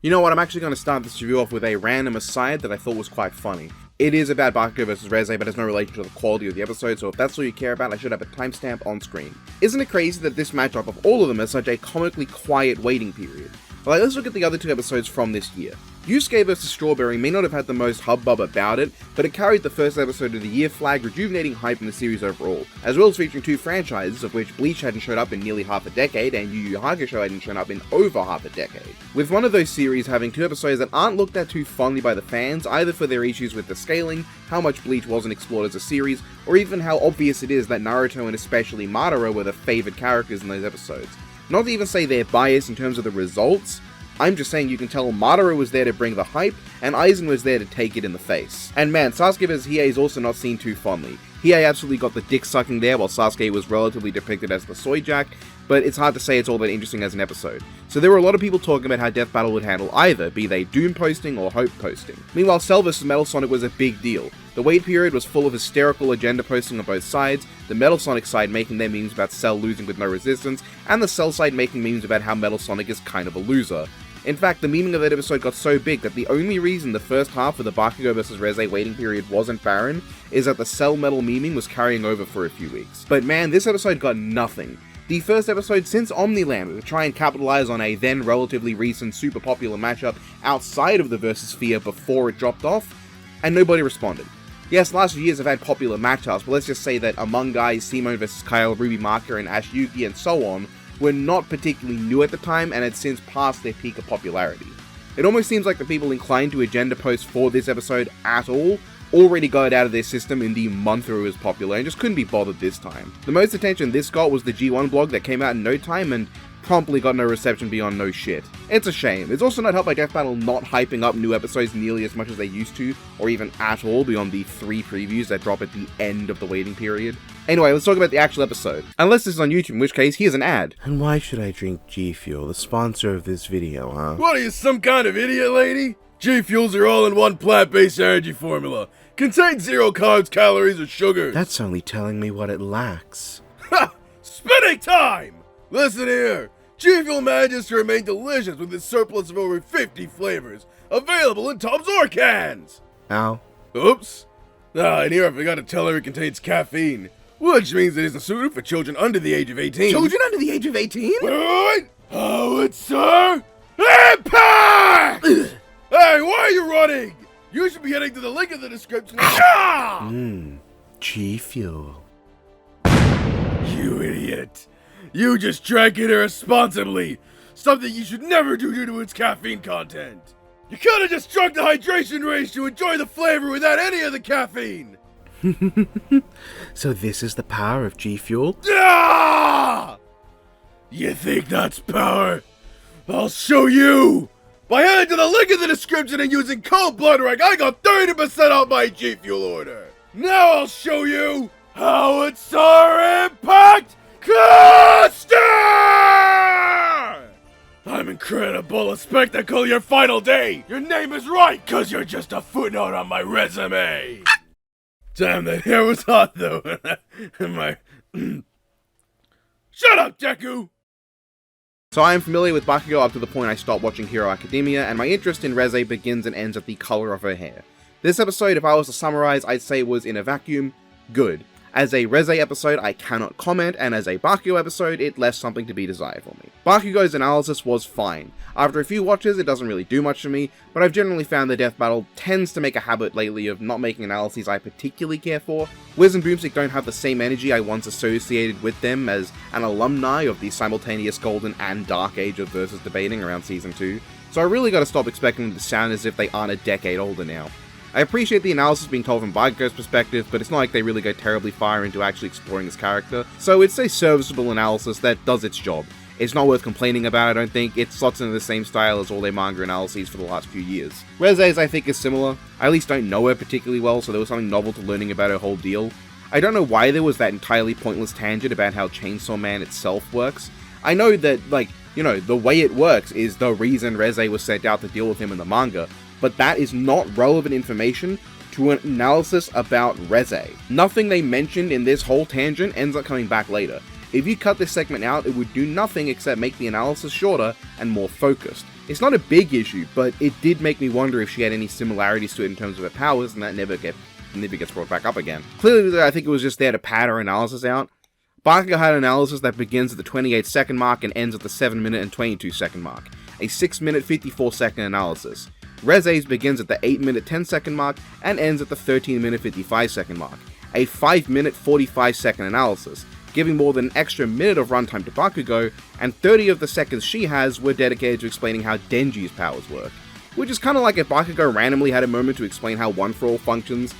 You know what, I'm actually going to start this review off with a random aside that I thought was quite funny. It is about Bakugo vs Reze, but has no relation to the quality of the episode, so if that's all you care about, I should have a timestamp on screen. Isn't it crazy that this matchup of all of them has such a comically quiet waiting period? Like, let's look at the other two episodes from this year. Yusuke vs Strawberry may not have had the most hubbub about it, but it carried the first episode of the year flag, rejuvenating hype in the series overall, as well as featuring two franchises of which Bleach hadn't showed up in nearly half a decade and Yu Yu Hakusho hadn't shown up in over half a decade. With one of those series having two episodes that aren't looked at too fondly by the fans, either for their issues with the scaling, how much Bleach wasn't explored as a series, or even how obvious it is that Naruto and especially Madara were the favoured characters in those episodes. Not to even say they're biased in terms of the results, I'm just saying you can tell Madara was there to bring the hype, and Aizen was there to take it in the face. And man, Sasuke vs Hiei is also not seen too fondly. Hiei absolutely got the dick sucking there, while Sasuke was relatively depicted as the soy jack, but it's hard to say it's all that interesting as an episode. So there were a lot of people talking about how Death Battle would handle either, be they Doom posting or Hope posting. Meanwhile, Cell vs Metal Sonic was a big deal. The wait period was full of hysterical agenda posting on both sides, the Metal Sonic side making their memes about Cell losing with no resistance, and the Cell side making memes about how Metal Sonic is kind of a loser. In fact, the memeing of that episode got so big that the only reason the first half of the Bakugo vs Reze waiting period wasn't barren is that the Cell Metal memeing was carrying over for a few weeks. But man, this episode got nothing. The first episode since Omniland to try and capitalize on a then relatively recent super popular matchup outside of the Versus Sphere before it dropped off, and nobody responded. Yes, last few years have had popular matchups, but let's just say that Among Guys, Simone vs Kyle, Ruby Marker, and Ash Yuki, and so on, were not particularly new at the time and had since passed their peak of popularity. It almost seems like the people inclined to agenda post for this episode at all already got it out of their system in the month it was popular and just couldn't be bothered this time. The most attention this got was the G1 blog that came out in no time and promptly got no reception beyond no shit. It's a shame. It's also not helped by Death Battle not hyping up new episodes nearly as much as they used to, or even at all beyond the 3 previews that drop at the end of the waiting period. Anyway, let's talk about the actual episode. Unless this is on YouTube, in which case, here's an ad. And why should I drink G Fuel, the sponsor of this video, huh? What are you, some kind of idiot, lady? G Fuel's your all-in-one plant-based energy formula. Contains 0 carbs, calories, or sugar. That's only telling me what it lacks. Ha! Spinning time! Listen here. G Fuel manages to remain delicious with its surplus of over 50 flavors, available in tubs or cans. Ow. Oops. And here I forgot to tell her it contains caffeine, which means it isn't suited for children under the age of 18. Children under the age of 18? Wait! Howitzer! Impact! Hey, why are you running? You should be heading to the link in the description. G Fuel. You idiot. You just drank it irresponsibly. Something you should never do due to its caffeine content. You could have just drunk the hydration race to enjoy the flavor without any of the caffeine. So this is the power of G Fuel? Ah! You think that's power? I'll show you! By heading to the link in the description and using code BloodRank, I got 30% off my G Fuel order! Now I'll show you how it's our Impact Cluster! I'm incredible, a spectacle, your final day! Your name is right, cause you're just a footnote on my resume! Damn, that hair was hot though. Shut up, Deku! So I am familiar with Bakugo up to the point I stopped watching Hero Academia, and my interest in Reze begins and ends at the color of her hair. This episode, if I was to summarize, I'd say was, in a vacuum, good. As a Reze episode, I cannot comment, and as a Bakugo episode, it left something to be desired for me. Bakugo's analysis was fine. After a few watches, it doesn't really do much for me, but I've generally found the Death Battle tends to make a habit lately of not making analyses I particularly care for. Wiz and Boomstick don't have the same energy I once associated with them as an alumni of the simultaneous golden and dark age of versus debating around Season 2, so I really gotta stop expecting them to sound as if they aren't a decade older now. I appreciate the analysis being told from Bakugo's perspective, but it's not like they really go terribly far into actually exploring his character, so it's a serviceable analysis that does its job. It's not worth complaining about, I don't think. It slots into the same style as all their manga analyses for the last few years. Reze's, I think, is similar. I at least don't know her particularly well, so there was something novel to learning about her whole deal. I don't know why there was that entirely pointless tangent about how Chainsaw Man itself works. I know that, the way it works is the reason Reze was sent out to deal with him in the manga, but that is not relevant information to an analysis about Reze. Nothing they mentioned in this whole tangent ends up coming back later. If you cut this segment out, it would do nothing except make the analysis shorter and more focused. It's not a big issue, but it did make me wonder if she had any similarities to it in terms of her powers, and that never gets brought back up again. Clearly, I think it was just there to pad her analysis out. Bakugo had an analysis that begins at the 28-second mark and ends at the 7-minute and 22-second mark, a 6-minute 54-second analysis. Reze's begins at the 8-minute 10-second mark and ends at the 13-minute 55-second mark, a 5-minute 45-second analysis, giving more than an extra minute of runtime to Bakugo, and 30 of the seconds she has were dedicated to explaining how Denji's powers work. Which is kinda like if Bakugo randomly had a moment to explain how One For All functions,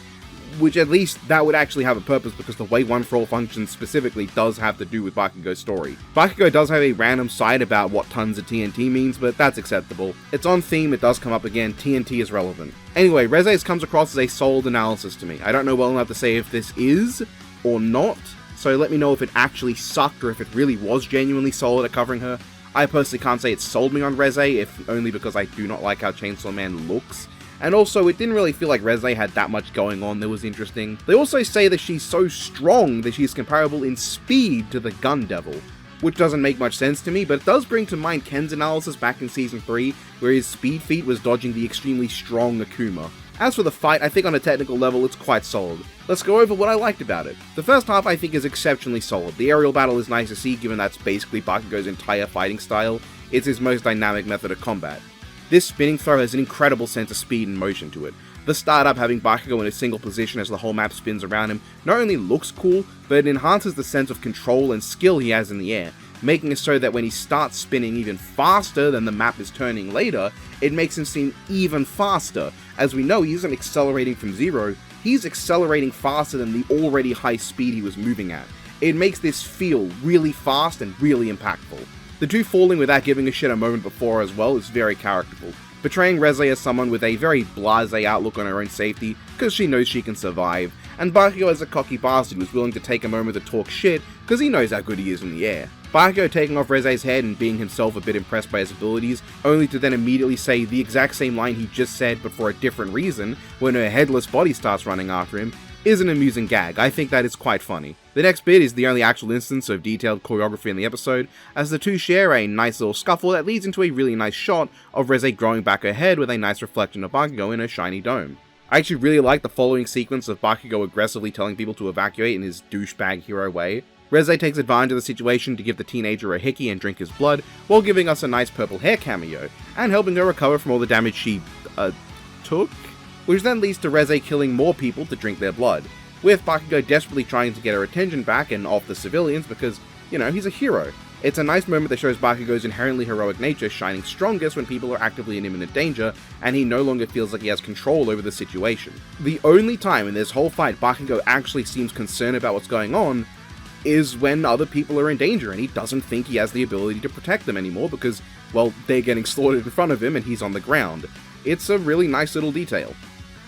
which at least that would actually have a purpose because the way One For All functions specifically does have to do with Bakugo's story. Bakugo does have a random side about what tons of TNT means, but that's acceptable. It's on theme, it does come up again, TNT is relevant. Anyway, Reze's comes across as a solid analysis to me. I don't know well enough to say if this is or not, so let me know if it actually sucked or if it really was genuinely solid at covering her. I personally can't say it sold me on Reze, if only because I do not like how Chainsaw Man looks. And also, it didn't really feel like Reze had that much going on that was interesting. They also say that she's so strong that she's comparable in speed to the Gun Devil, which doesn't make much sense to me, but it does bring to mind Ken's analysis back in Season 3, where his speed feat was dodging the extremely strong Akuma. As for the fight, I think on a technical level it's quite solid. Let's go over what I liked about it. The first half I think is exceptionally solid. The aerial battle is nice to see given that's basically Bakugo's entire fighting style. It's his most dynamic method of combat. This spinning throw has an incredible sense of speed and motion to it. The startup having Bakugo in a single position as the whole map spins around him not only looks cool, but it enhances the sense of control and skill he has in the air, making it so that when he starts spinning even faster than the map is turning later, it makes him seem even faster. As we know, he isn't accelerating from zero, he's accelerating faster than the already high speed he was moving at. It makes this feel really fast and really impactful. The two falling without giving a shit a moment before as well is very characterful, portraying Reze as someone with a very blasé outlook on her own safety, because she knows she can survive, and Bakugo as a cocky bastard who's willing to take a moment to talk shit, because he knows how good he is in the air. Bakugo taking off Reze's head and being himself a bit impressed by his abilities, only to then immediately say the exact same line he just said but for a different reason, when her headless body starts running after him, is an amusing gag. I think that is quite funny. The next bit is the only actual instance of detailed choreography in the episode, as the two share a nice little scuffle that leads into a really nice shot of Reze growing back her head with a nice reflection of Bakugo in her shiny dome. I actually really like the following sequence of Bakugo aggressively telling people to evacuate in his douchebag hero way. Reze takes advantage of the situation to give the teenager a hickey and drink his blood, while giving us a nice purple hair cameo, and helping her recover from all the damage she, took? Which then leads to Reze killing more people to drink their blood, with Bakugo desperately trying to get her attention back and off the civilians because, you know, he's a hero. It's a nice moment that shows Bakugo's inherently heroic nature shining strongest when people are actively in imminent danger, and he no longer feels like he has control over the situation. The only time in this whole fight Bakugo actually seems concerned about what's going on is when other people are in danger and he doesn't think he has the ability to protect them anymore because, well, they're getting slaughtered in front of him and he's on the ground. It's a really nice little detail.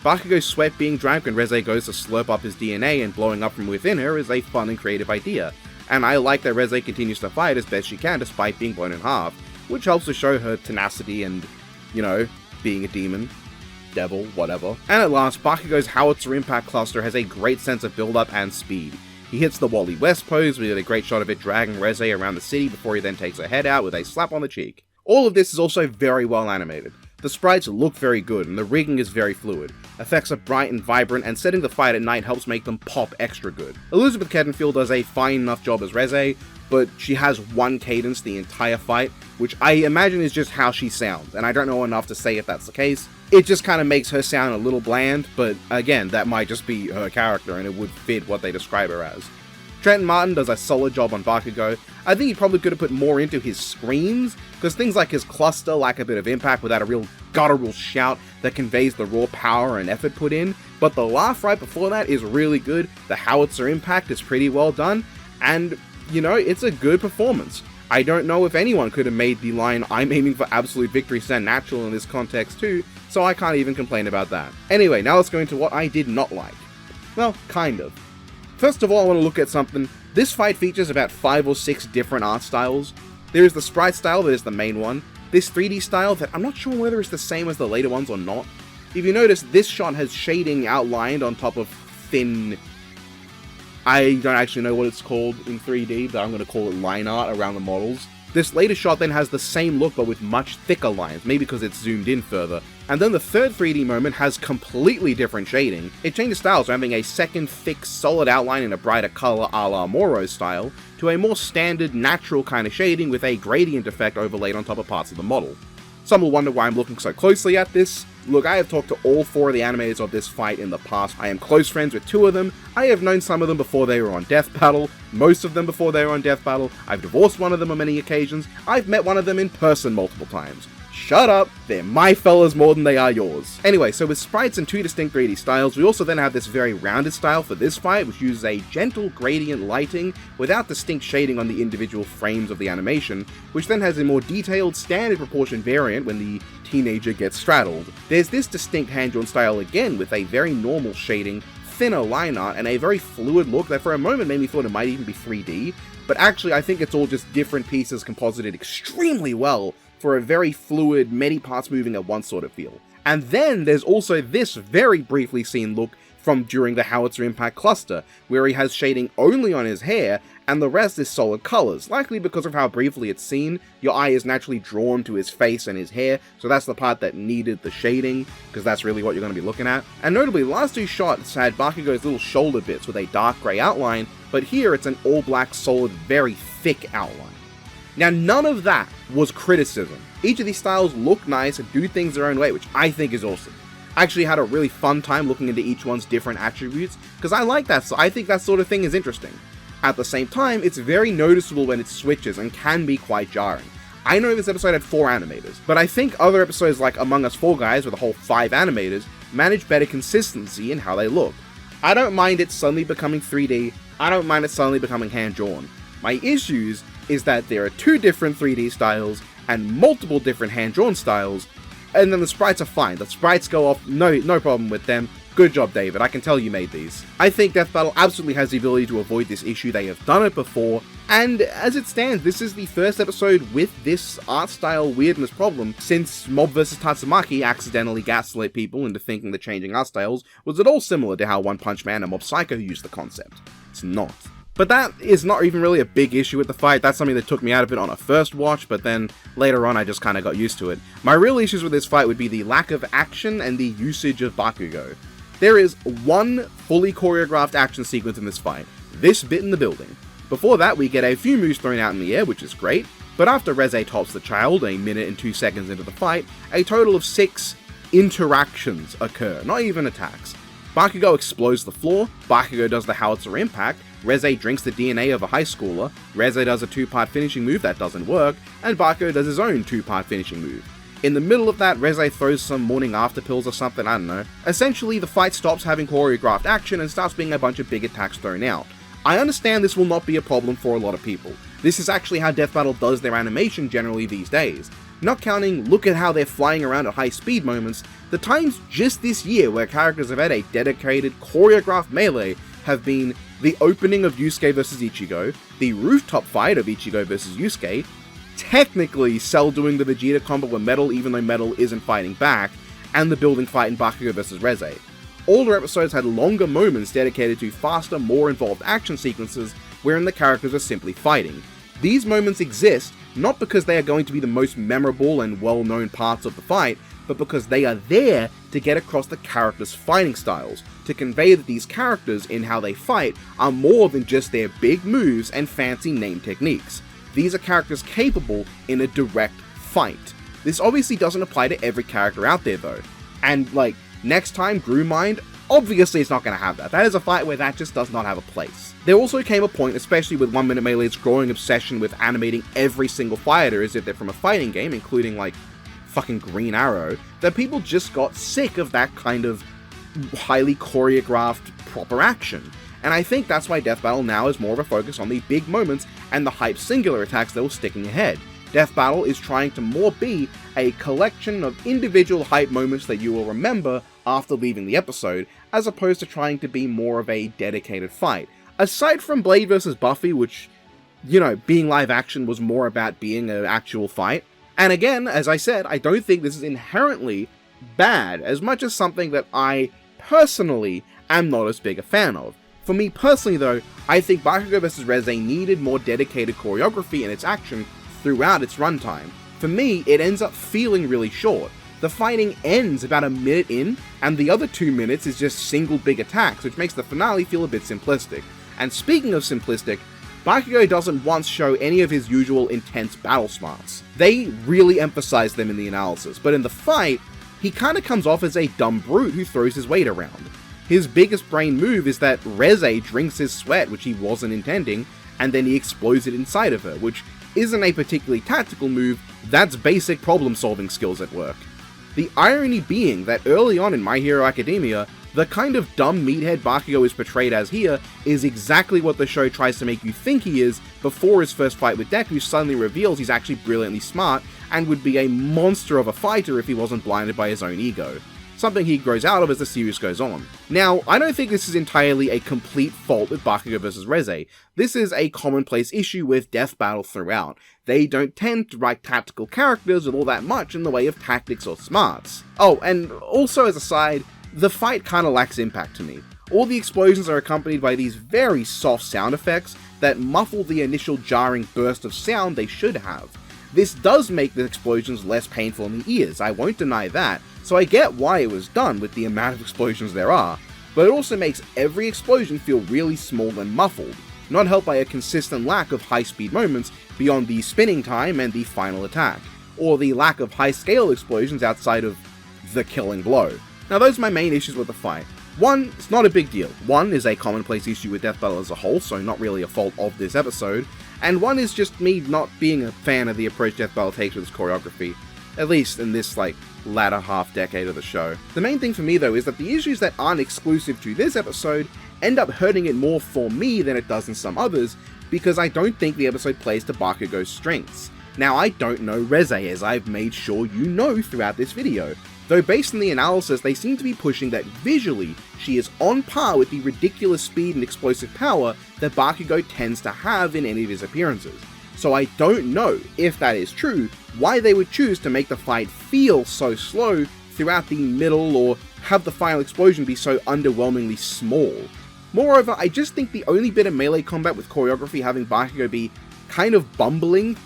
Bakugo's sweat being drank when Reze goes to slurp up his DNA and blowing up from within her is a fun and creative idea, and I like that Reze continues to fight as best she can despite being blown in half, which helps to show her tenacity and, you know, being a demon, devil, whatever. And at last, Bakugo's howitzer impact cluster has a great sense of build-up and speed. He hits the Wally West pose, we get a great shot of it dragging Reze around the city before he then takes her head out with a slap on the cheek. All of this is also very well animated. The sprites look very good, and the rigging is very fluid. Effects are bright and vibrant, and setting the fight at night helps make them pop extra good. Elizabeth Kettenfield does a fine enough job as Reze, but she has one cadence the entire fight, which I imagine is just how she sounds, and I don't know enough to say if that's the case. It just kind of makes her sound a little bland, but again, that might just be her character, and it would fit what they describe her as. Trenton Martin does a solid job on Bakugo. I think he probably could have put more into his screams, because things like his cluster lack a bit of impact without a real guttural shout that conveys the raw power and effort put in, but the laugh right before that is really good, the howitzer impact is pretty well done, and, you know, it's a good performance. I don't know if anyone could have made the line, "I'm aiming for absolute victory," sound natural in this context too, so I can't even complain about that. Anyway, now let's go into what I did not like. Well, kind of. First of all, I want to look at something. This fight features about 5 or 6 different art styles. There is the sprite style that is the main one, this 3D style that I'm not sure whether it's the same as the later ones or not. If you notice, this shot has shading outlined on top of thin... I don't actually know what it's called in 3D, but I'm going to call it line art around the models. This later shot then has the same look but with much thicker lines, maybe because it's zoomed in further. And then the third 3D moment has completely different shading. It changes styles from having a second thick solid outline in a brighter color a la Moro style, to a more standard natural kind of shading with a gradient effect overlaid on top of parts of the model. Some will wonder why I'm looking so closely at this. Look, I have talked to all 4 of the animators of this fight in the past. I am close friends with 2 of them. I have known some of them before they were on Death Battle, most of them before they were on Death Battle. I've divorced one of them on many occasions. I've met one of them in person multiple times. Shut up, they're my fellas more than they are yours. Anyway, so with sprites and 2 distinct 3D styles, we also then have this very rounded style for this fight, which uses a gentle gradient lighting without distinct shading on the individual frames of the animation, which then has a more detailed standard proportion variant when the teenager gets straddled. There's this distinct hand-drawn style again with a very normal shading, thinner line art, and a very fluid look that for a moment made me thought it might even be 3D, but actually I think it's all just different pieces composited extremely well for a very fluid, many parts moving at once sort of feel. And then there's also this very briefly seen look from during the Howitzer Impact cluster, where he has shading only on his hair, and the rest is solid colors, likely because of how briefly it's seen. Your eye is naturally drawn to his face and his hair, so that's the part that needed the shading, because that's really what you're going to be looking at. And notably, the last 2 shots had Bakugo's little shoulder bits with a dark grey outline, but here it's an all-black solid, very thick outline. Now, none of that was criticism. Each of these styles look nice and do things their own way, which I think is awesome. I actually had a really fun time looking into each one's different attributes, because I like that, so I think that sort of thing is interesting. At the same time, it's very noticeable when it switches and can be quite jarring. I know this episode had 4 animators, but I think other episodes like Among Us 4 Guys with a whole 5 animators manage better consistency in how they look. I don't mind it suddenly becoming 3D, I don't mind it suddenly becoming hand-drawn. My issues is that there are 2 different 3D styles and multiple different hand-drawn styles, and then the sprites are fine. The sprites go off, no problem with them. Good job, David, I can tell you made these. I think Death Battle absolutely has the ability to avoid this issue. They have done it before, and as it stands, this is the first episode with this art style weirdness problem since Mob vs. Tatsumaki accidentally gaslit people into thinking the changing art styles was at all similar to how One Punch Man and Mob Psycho used the concept. It's not. But that is not even really a big issue with the fight. That's something that took me out of it on a first watch, but then later on I just kind of got used to it. My real issues with this fight would be the lack of action and the usage of Bakugo. There is one fully choreographed action sequence in this fight, this bit in the building. Before that, we get a few moves thrown out in the air, which is great, but after Reze tops the child a minute and 2 seconds into the fight, a total of 6 interactions occur, not even attacks. Bakugo explodes the floor, Bakugo does the Howitzer Impact, Reze drinks the DNA of a high schooler, Reze does a 2-part finishing move that doesn't work, and Bakugo does his own 2-part finishing move. In the middle of that, Reze throws some morning after pills or something, I don't know. Essentially, the fight stops having choreographed action and starts being a bunch of big attacks thrown out. I understand this will not be a problem for a lot of people. This is actually how Death Battle does their animation generally these days. Not counting, look at how they're flying around at high speed moments, the times just this year where characters have had a dedicated, choreographed melee have been the opening of Yusuke vs Ichigo, the rooftop fight of Ichigo vs Yusuke, technically Cell doing the Vegeta combo with Metal even though Metal isn't fighting back, and the building fight in Bakugo vs Reze. Older episodes had longer moments dedicated to faster, more involved action sequences wherein the characters are simply fighting. These moments exist not because they are going to be the most memorable and well-known parts of the fight, but because they are there to get across the characters' fighting styles, to convey that these characters in how they fight are more than just their big moves and fancy name techniques. These are characters capable in a direct fight. This obviously doesn't apply to every character out there though, and like, next time Grewmind, obviously it's not going to have that. That is a fight where that just does not have a place. There also came a point, especially with 1 Minute Melee's growing obsession with animating every single fighter as if they're from a fighting game, including like fucking Green Arrow, that people just got sick of that kind of highly choreographed proper action. And I think that's why Death Battle now is more of a focus on the big moments and the hype singular attacks that were sticking ahead. Death Battle is trying to more be a collection of individual hype moments that you will remember after leaving the episode, as opposed to trying to be more of a dedicated fight. Aside from Blade vs. Buffy, which, you know, being live action was more about being an actual fight. And again, as I said, I don't think this is inherently bad, as much as something that I personally am not as big a fan of. For me personally though, I think Bakugo vs. Reze needed more dedicated choreography in its action throughout its runtime. For me, it ends up feeling really short. The fighting ends about a minute in, and the other 2 minutes is just single big attacks, which makes the finale feel a bit simplistic. And speaking of simplistic, Bakugo doesn't once show any of his usual intense battle smarts. They really emphasize them in the analysis, but in the fight, he kinda comes off as a dumb brute who throws his weight around. His biggest brain move is that Reze drinks his sweat, which he wasn't intending, and then he explodes it inside of her, which isn't a particularly tactical move, that's basic problem solving skills at work. The irony being that early on in My Hero Academia, the kind of dumb meathead Bakugo is portrayed as here is exactly what the show tries to make you think he is before his first fight with Deku suddenly reveals he's actually brilliantly smart and would be a monster of a fighter if he wasn't blinded by his own ego. Something he grows out of as the series goes on. Now, I don't think this is entirely a complete fault with Bakugo vs. Reze. This is a commonplace issue with Death Battle throughout. They don't tend to write tactical characters with all that much in the way of tactics or smarts. Oh, and also as a side, the fight kinda lacks impact to me. All the explosions are accompanied by these very soft sound effects that muffle the initial jarring burst of sound they should have. This does make the explosions less painful in the ears, I won't deny that, so I get why it was done with the amount of explosions there are, but it also makes every explosion feel really small and muffled, not helped by a consistent lack of high-speed moments beyond the spinning time and the final attack, or the lack of high-scale explosions outside of the killing blow. Now those are my main issues with the fight. One, it's not a big deal. One is a commonplace issue with Death Battle as a whole, so not really a fault of this episode, and one is just me not being a fan of the approach Death Battle takes with its choreography, at least in this, latter half decade of the show. The main thing for me though is that the issues that aren't exclusive to this episode end up hurting it more for me than it does in some others, because I don't think the episode plays to Bakugo's strengths. Now I don't know Reze, as I've made sure you know throughout this video, though based on the analysis they seem to be pushing that visually she is on par with the ridiculous speed and explosive power that Bakugo tends to have in any of his appearances. So I don't know, if that is true, why they would choose to make the fight feel so slow throughout the middle or have the final explosion be so underwhelmingly small. Moreover, I just think the only bit of melee combat with choreography having Bakugo be kind of bumbling,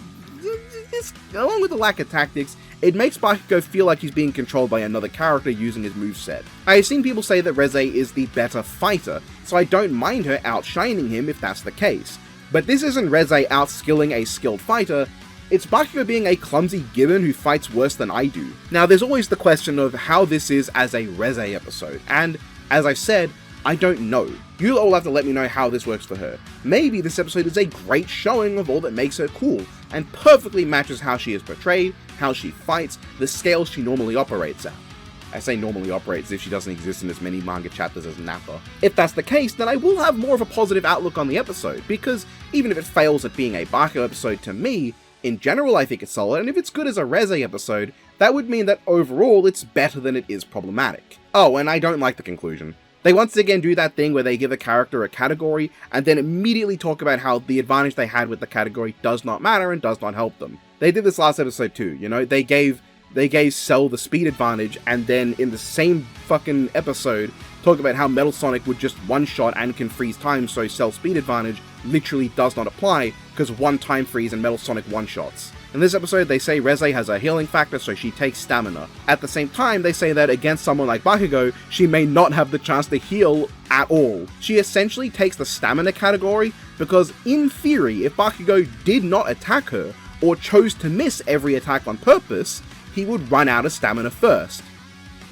along with the lack of tactics, it makes Bakugo feel like he's being controlled by another character using his moveset. I have seen people say that Reze is the better fighter, so I don't mind her outshining him if that's the case. But this isn't Reze outskilling a skilled fighter, it's Bakugo being a clumsy gibbon who fights worse than I do. Now there's always the question of how this is as a Reze episode, and as I said, I don't know. You'll all have to let me know how this works for her. Maybe this episode is a great showing of all that makes her cool, and perfectly matches how she is portrayed, how she fights, the scale she normally operates at. I say normally operates if she doesn't exist in as many manga chapters as Nappa. If that's the case, then I will have more of a positive outlook on the episode, because even if it fails at being a Bakugo episode to me, in general I think it's solid, and if it's good as a Reze episode, that would mean that overall it's better than it is problematic. Oh, and I don't like the conclusion. They once again do that thing where they give a character a category, and then immediately talk about how the advantage they had with the category does not matter and does not help them. They did this last episode too, you know, they gave Cell the speed advantage, and then in the same fucking episode, talk about how Metal Sonic would just one-shot and can freeze time, so Cell's speed advantage literally does not apply, because one time freeze and Metal Sonic one-shots. In this episode, they say Reze has a healing factor, so she takes stamina. At the same time, they say that against someone like Bakugo, she may not have the chance to heal at all. She essentially takes the stamina category, because in theory, if Bakugo did not attack her, or chose to miss every attack on purpose, he would run out of stamina first.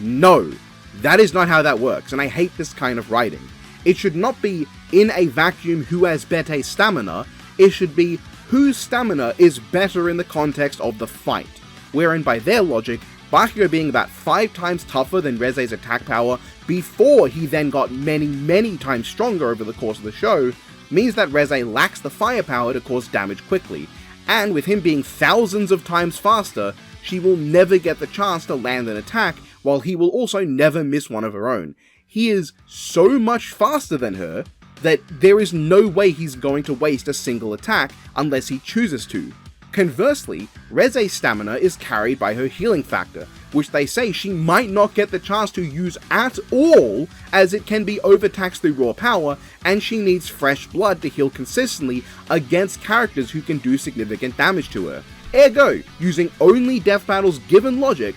No, that is not how that works, and I hate this kind of writing. It should not be, in a vacuum, who has better stamina, it should be, whose stamina is better in the context of the fight, wherein by their logic, Bakugo being about 5 times tougher than Reze's attack power before he then got many times stronger over the course of the show, means that Reze lacks the firepower to cause damage quickly, and with him being thousands of times faster, she will never get the chance to land an attack, while he will also never miss one of her own. He is so much faster than her that there is no way he's going to waste a single attack unless he chooses to. Conversely, Reze's stamina is carried by her healing factor, which they say she might not get the chance to use at all, as it can be overtaxed through raw power, and she needs fresh blood to heal consistently against characters who can do significant damage to her. Ergo, using only death battles given logic,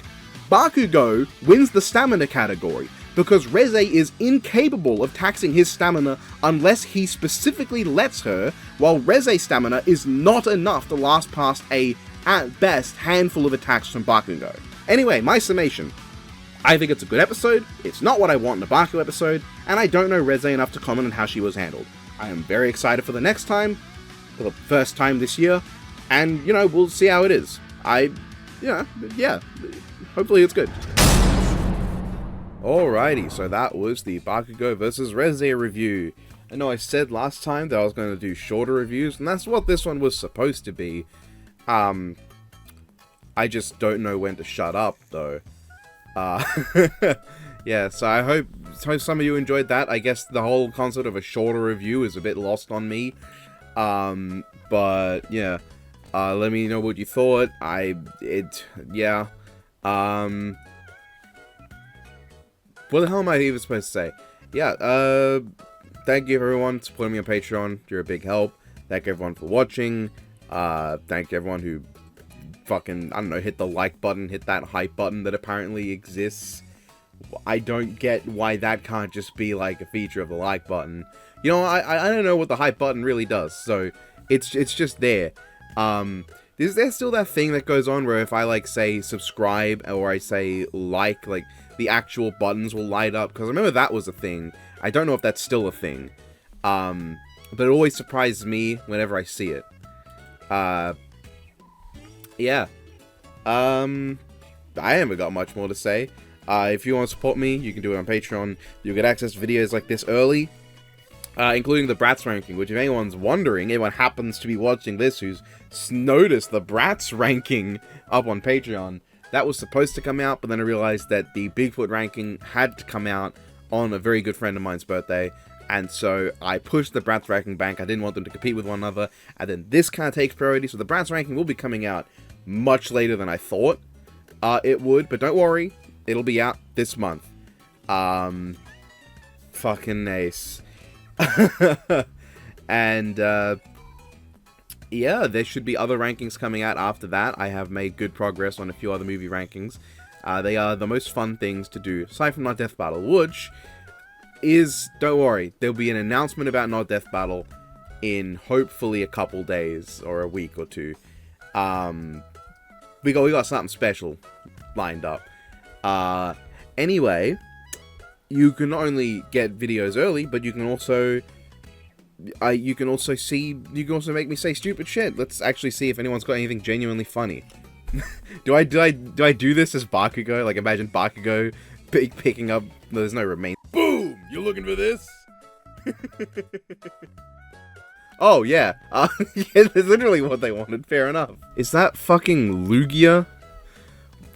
Bakugo wins the stamina category, because Reze is incapable of taxing his stamina unless he specifically lets her, while Reze's stamina is not enough to last past a, at best, handful of attacks from Bakugo. Anyway, my summation. I think it's a good episode, it's not what I want in a Bakugo episode, and I don't know Reze enough to comment on how she was handled. I am very excited for the next time, for the first time this year, and, you know, we'll see how it is. Yeah, hopefully it's good. Alrighty, so that was the Bakugo vs. Reze review. I know I said last time that I was going to do shorter reviews, and that's what this one was supposed to be. I just don't know when to shut up, though. Yeah, so I hope some of you enjoyed that. I guess the whole concept of a shorter review is a bit lost on me. But, yeah. Let me know what you thought. Yeah. What the hell am I even supposed to say? Yeah, thank you everyone for supporting me on Patreon. You're a big help. Thank everyone for watching. Thank everyone who fucking, I don't know, hit the like button, hit that hype button that apparently exists. I don't get why that can't just be like a feature of the like button. You know, I don't know what the hype button really does, so it's just there. Is there still that thing that goes on where if I like say subscribe or I say like the actual buttons will light up? Because I remember that was a thing. I don't know if that's still a thing. But it always surprises me whenever I see it. Yeah. I haven't got much more to say. If you want to support me, you can do it on Patreon. You'll get access to videos like this early. Including the Bratz ranking, which if anyone's wondering, anyone happens to be watching this who's noticed the Bratz ranking up on Patreon, that was supposed to come out, but then I realized that the Bigfoot ranking had to come out on a very good friend of mine's birthday, and so I pushed the Bratz ranking back. I didn't want them to compete with one another, and then this kind of takes priority, so the Bratz ranking will be coming out much later than I thought it would, but don't worry, it'll be out this month. Fucking nice. And yeah, there should be other rankings coming out after that. I have made good progress on a few other movie rankings. They are the most fun things to do, aside from Not Death Battle, which is, don't worry, there'll be an announcement about Not Death Battle in hopefully a couple days or a week or two. We got something special lined up. Anyway, you can not only get videos early, but you can also make me say stupid shit. Let's actually see if anyone's got anything genuinely funny. do I do this as Bakugo? Like, imagine Bakugo picking up. There's no remain. Boom! You looking for this? Oh yeah, yeah, that's literally what they wanted. Fair enough. Is that fucking Lugia?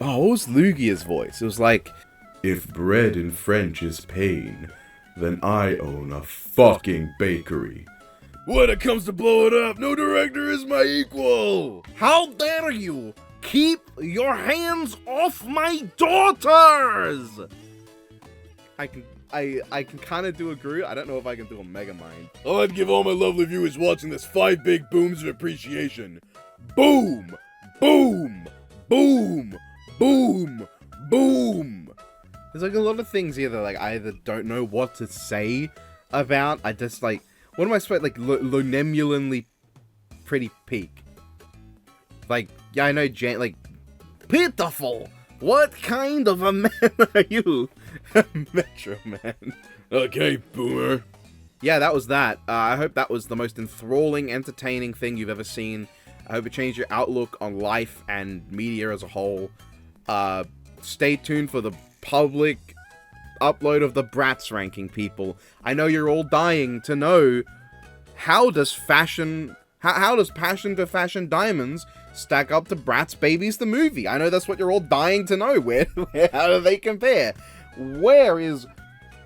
Oh, what was Lugia's voice? It was like, if bread in French is pain, then I own a fucking bakery. When it comes to blow it up, no director is my equal! how dare you keep your hands off my daughters! I can kind of do a Groot. I don't know if I can do a Megamind. I'd like to give all my lovely viewers watching this 5 big booms of appreciation. Boom! Boom! Boom! Boom! Boom! There's like a lot of things here that like I either don't know what to say about. I just like, what am I supposed like lonemulanly pretty peak? Like, yeah, I know like pitiful. What kind of a man are you? Metro Man. Okay, boomer. Yeah, that was that. I hope that was the most enthralling, entertaining thing you've ever seen. I hope it changed your outlook on life and media as a whole. Stay tuned for the public upload of the Bratz ranking, people. I know you're all dying to know, how does Passion for Fashion Diamonds stack up to Bratz Babies the movie? I know that's what you're all dying to know. How do they compare? Where is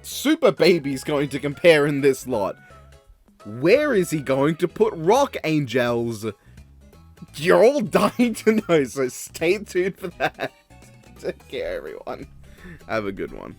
Super Babies going to compare in this lot? Where is he going to put Rock Angels? You're all dying to know, so stay tuned for that. Take care, everyone. Have a good one.